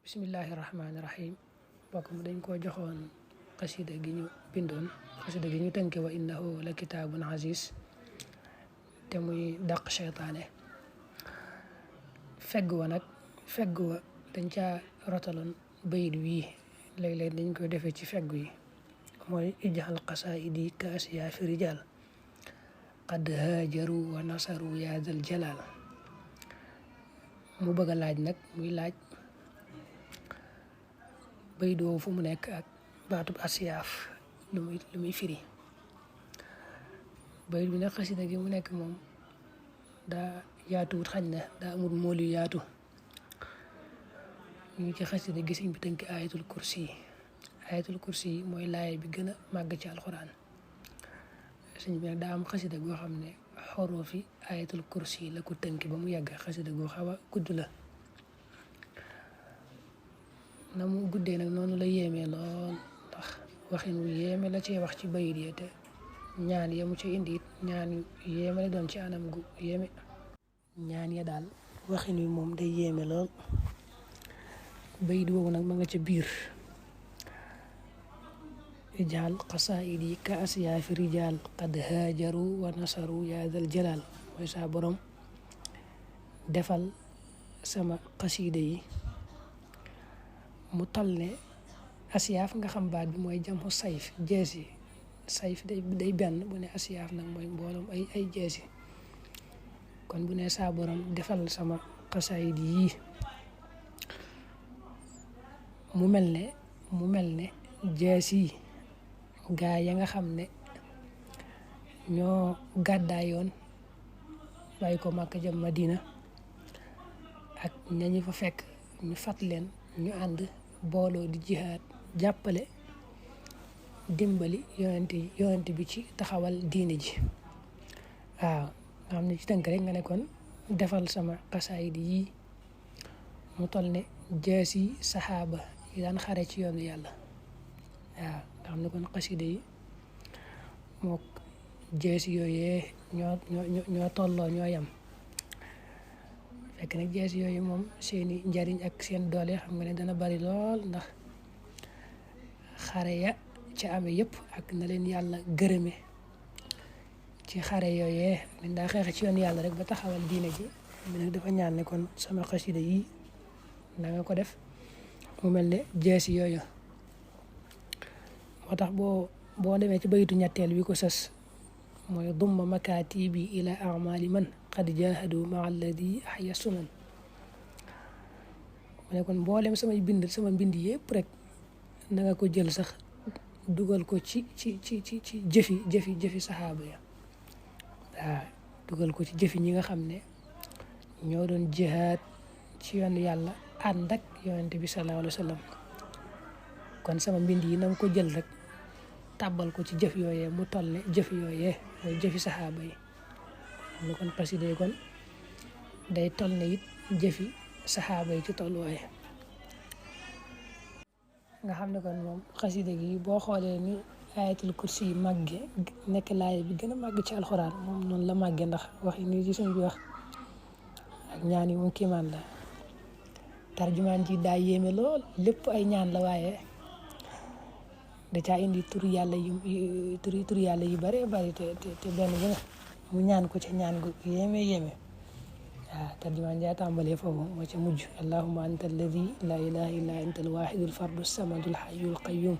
bismillahi rahmaani rahim mbokk mi dañ koo joxoon xasida gi ñu bindoon xasida gi ñu tënke wa innahu la kitaabun aziz te muy dàq seytaane fegg wa dañ caa rotaloon bayit wii léeg-léeg dañ koy defee ci fegg yi mooy ijhal qasaidi ka asiya fi rijal qad haajaru wa nasaru ya zal jalal mu bëgg a laaj nag muy laaj bayit woowu fu mu nekk ak baatub asiyaaf lu muy firi bayit bi nag xasida gi mu nekk moom daa yaatuwut xañ na daa amul mool yu yaatu ñu ngi ci xasida gi sëñ bi tënk ayatul kursi yi mooy laay bi gën a màgg ci alxuraan sëñ bi nag daa am xasida goo xam ne xorofi ayatul kursi la ko tënk ba mu yàgg xasida goo xaw a gudd la na mu guddee nag noonu la yéemee lool ndax waxin wu yéeme la cee wax ci bayit yi te ñaan ya mu ci indi it ñaan yu yéeme la doon ci anam gu yéeme ñaan ya daal waxin wi moom day yéeme lool bayit woowu nag ma nga ca biir ijaal qasaidi ka asiya fi rijal qad haajaru wa nasaru ya dal jalal mooy saa borom defal sama xasida yi mu toll ne asiyaaf nga xam baat bi mooy jamxu sayf jeesi sayf day benn bu ne asiyaaf nag mooy mbooloom ay jeesi kon bu ne saa borom defal sama xasaayid yii mu mel ne jeesi gaa ya nga xam ne ñoo gàddaayoon bàyyi ko Makka jëm Madina ak ñañu fa fekk ñu fat leen ñu ànd booloo di jihaad jàppale dimbali yonent bi ci taxawal diine ji waaw nga xam ne ci tënk rek nga ne kon defal sama xasaayid yi mu toll ne jeesi saxaaba yi daan xare ci yoonu yàlla waaw nga xam ne kon xasida yi moo jeesi yooyee ñoo tolloo ñoo yam fekk nag jeesi yooyu moom seeni njariñ ak seen doole xam nga ne dana bari lool ndax xare ya ca ame yëpp ak na leen yàlla gërëme ci xare yooyee dañ daa xeexe ci yoon yàlla rek ba taxawal diine ji mi nag dafa ñaan ne kon sama xasida yi na nga ko def mu mel ne jeesi yooyu moo tax boo demee ci bayitu ñetteel wi ko sës mooy dumma makaatibi ila amali man qad jahadu ma alladi ahya sunan mu ne kon mboolem sama mbind yëpp rek na nga ko jël sax dugal ko ci jëfi saxaaba ya waaw dugal ko ci jëfi ñi nga xam ne ñoo doon jihaad ci yoon yàlla ànd ak yonent bi sallallahu alayhi wa sallam kon sama mbind yi na nga ko jël rek tàbbal ko ci jëf yooyee mu toll ne jëf yooyee mooy jëfi saxaaba yi xam ne kon xasida yi kon day toll ne it jëfi saxaaba yi ci tolluwaaye nga xam ne kon moom xasida gi boo xoolee ni ayatul kursi yi màgge nekk laay bi gën a màgg ci alxuraan moom noonu la màgge ndax wax yi nii ci suñ bi wax ak ñaan yi moom kiimaan la tarjumaan ji daa yéeme lool lépp ay ñaan la waaye da caa indi tur yàlla yu bare bari te benn bi mu ñaan ko ca ñaan gu yéeme waaw tarjumaan jaa tàmbalee foofu moo ca mujj allahumma anta alladi la ilaha illa anta alwaxidu alfardu samadu alxayu alqayum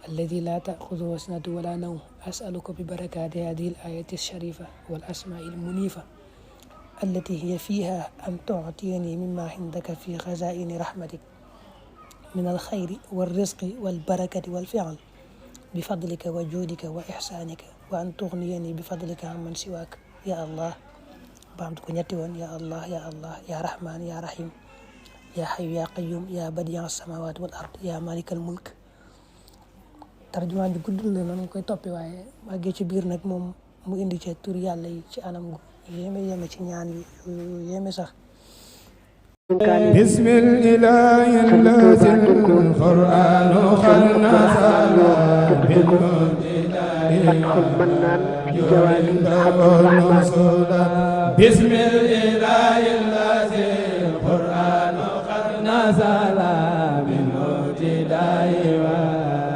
alladi la taaxuduhu sinatu wala nawm asaluka bi barakati hadihi alayati alsharifa wal asmai almunifa allati hiya fiha an tuctiyani mima indaka fi xazaini rahmatik min alxayri walrisqi walbarakati walfial bifadlika wa juudika wa ixsaanika wa an tugniyani bifadlika amman siwaak ya allah baamtu ko ñetti woon ya allah ya allah ya rahman ya rahim ya xayu ya qayum ya badian samawat wal ard ya malikal mulk tarjumaan ji gudd la noonu koy toppi waaye màggee ci biir nag moom mu indi ci tur yàlla yi ci anam gu yéeme ci ñaan yi yéeme sax بسم الإله الذي القرآن خلنا بسم الإله الذي القرآن خلنا سلام ابتداء